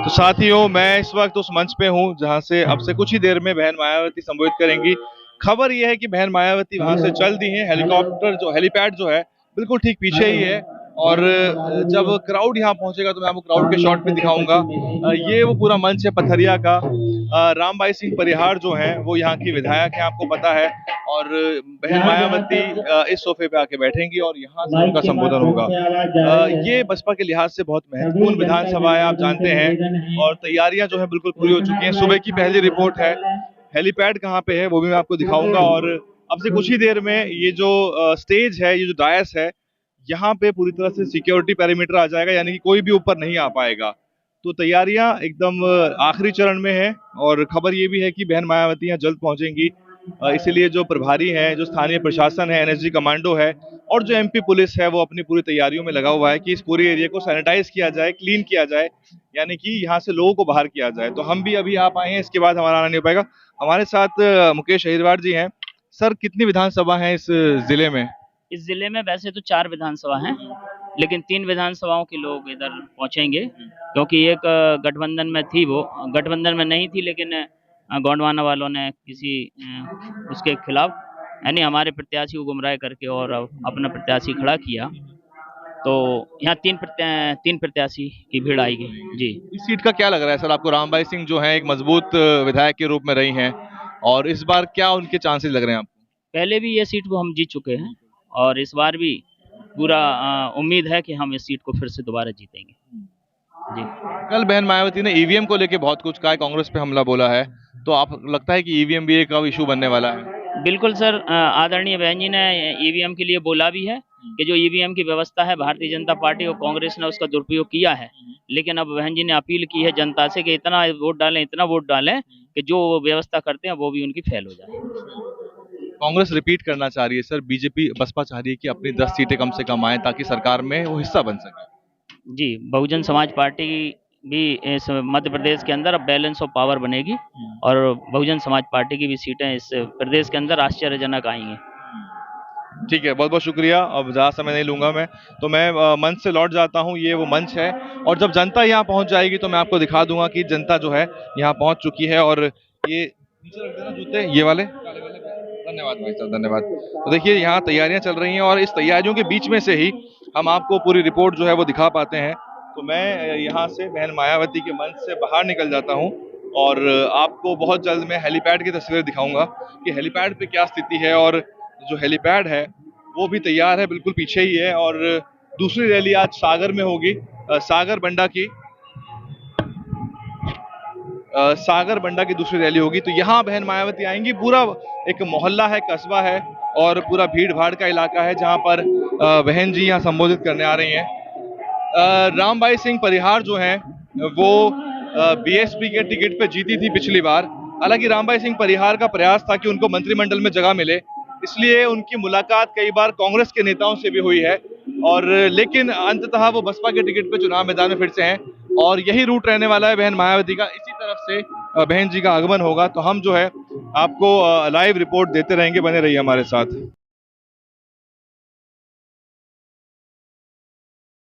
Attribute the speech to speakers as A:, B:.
A: तो साथियों, मैं इस वक्त उस मंच पे हूँ जहाँ से अब से कुछ ही देर में बहन मायावती संबोधित करेंगी। खबर यह है कि बहन मायावती वहां से चल दी हैं। हेलीपैड जो है बिल्कुल ठीक पीछे ही है। और जब क्राउड यहाँ पहुंचेगा तो मैं आपको क्राउड के शॉट भी दिखाऊंगा। ये वो पूरा मंच है पथरिया का। रामबाई सिंह परिहार जो हैं वो यहाँ की विधायक हैं, आपको पता है। और बहन मायावती इस सोफे पे आके बैठेंगी और यहाँ से उनका संबोधन होगा। ये बसपा के लिहाज से बहुत महत्वपूर्ण विधानसभा है, आप जानते हैं। और तैयारियां जो है बिल्कुल पूरी हो चुकी हैं। सुबह की पहली रिपोर्ट है। हेलीपैड कहाँ पे है वो भी मैं आपको दिखाऊंगा। और अब से कुछ ही देर में ये जो स्टेज है, ये जो डायस है, यहाँ पे पूरी तरह से सिक्योरिटी पेरीमीटर आ जाएगा, यानी कि कोई भी ऊपर नहीं आ पाएगा। तो तैयारियां एकदम आखिरी चरण में है। और खबर ये भी है कि बहन मायावती यहाँ जल्द पहुंचेंगी। इसीलिए जो प्रभारी हैं, जो स्थानीय प्रशासन है, एनएसजी कमांडो है और जो एमपी पुलिस है, वो अपनी पूरी तैयारियों में लगा हुआ है कि इस पूरे एरिया को सैनिटाइज किया जाए, क्लीन किया जाए, यानी कि यहाँ से लोगों को बाहर किया जाए। तो हम भी अभी आप आए हैं, इसके बाद हमारा आना नहीं हो पाएगा। हमारे साथ मुकेश अहिरवार जी हैं। सर, कितनी विधानसभा है इस जिले में?
B: इस जिले में वैसे तो 4 विधानसभा हैं, लेकिन 3 विधानसभाओं के लोग इधर पहुंचेंगे, क्योंकि एक गठबंधन में थी, वो गठबंधन में नहीं थी, लेकिन गोंडवाना वालों ने किसी उसके खिलाफ, यानी हमारे प्रत्याशी को गुमराह करके और अपना प्रत्याशी खड़ा किया। तो यहाँ तीन प्रत्याशी की भीड़ आएगी जी।
A: इस सीट का क्या लग रहा है सर आपको? रामबाई सिंह जो है एक मजबूत विधायक के रूप में रही हैं, और इस बार क्या उनके चांसेस लग रहे हैं आपको?
B: पहले भी ये सीट को हम जीत चुके हैं और इस बार भी पूरा उम्मीद है कि हम इस सीट को फिर से दोबारा जीतेंगे जी।
A: कल बहन मायावती ने ईवीएम को लेके बहुत कुछ कहा है, कांग्रेस पे हमला बोला है, तो आप लगता है कि ईवीएम भी एक इशू बनने वाला है?
B: बिल्कुल सर, आदरणीय बहन जी ने ईवीएम के लिए बोला भी है कि जो ईवीएम की व्यवस्था है, भारतीय जनता पार्टी और कांग्रेस ने उसका दुरुपयोग किया है। लेकिन अब बहन जी ने अपील की है जनता से कि इतना वोट डालें कि जो व्यवस्था करते हैं वो भी उनकी फेल हो जाए।
A: कांग्रेस रिपीट करना चाह रही है सर, बीजेपी बसपा चाह रही है कि अपनी 10 सीटें कम से कम आए ताकि सरकार में वो हिस्सा बन सके।
B: जी, बहुजन समाज पार्टी भी इस मध्य प्रदेश के अंदर अब बैलेंस ऑफ पावर बनेगी और बहुजन समाज पार्टी की भी सीटें इस प्रदेश के अंदर आश्चर्यजनक आएंगी।
A: ठीक है, बहुत बहुत शुक्रिया। अब ज़्यादा समय नहीं लूंगा मैं, तो मैं मंच से लौट जाता हूँ। ये वो मंच है और जब जनता यहाँ पहुँच जाएगी तो मैं आपको दिखा दूंगा कि जनता जो है यहाँ पहुँच चुकी है। और ये नीचे रख देना जूते, ये वाले काले वाले। धन्यवाद भाई साहब, धन्यवाद। तो देखिए, यहाँ तैयारियां चल रही हैं और इस तैयारियों के बीच में से ही हम आपको पूरी रिपोर्ट जो है वो दिखा पाते हैं। तो मैं यहाँ से बहन मायावती के मंच से बाहर निकल जाता हूँ और आपको बहुत जल्द मैं हेलीपैड की तस्वीर दिखाऊंगा कि हेलीपैड पे क्या स्थिति है। और जो हेलीपैड है वो भी तैयार है, बिल्कुल पीछे ही है। और दूसरी रैली आज सागर में होगी, सागर बंडा की दूसरी रैली होगी। तो यहाँ बहन मायावती आएंगी। पूरा एक मोहल्ला है, कस्बा है और पूरा भीड़ भाड़ का इलाका है जहाँ पर बहन जी यहाँ संबोधित करने आ रही हैं। रामबाई सिंह परिहार जो हैं वो बीएसपी के टिकट पे जीती थी पिछली बार। हालांकि रामबाई सिंह परिहार का प्रयास था कि उनको मंत्रिमंडल में जगह मिले, इसलिए उनकी मुलाकात कई बार कांग्रेस के नेताओं से भी हुई है। और लेकिन अंततः वो बसपा के टिकट पे चुनाव मैदान में फिर से हैं और यही रूट रहने वाला है बहन मायावती का। इसी तरफ से बहन जी का आगमन होगा। तो हम जो है आपको लाइव रिपोर्ट देते रहेंगे, बने रहिए हमारे साथ।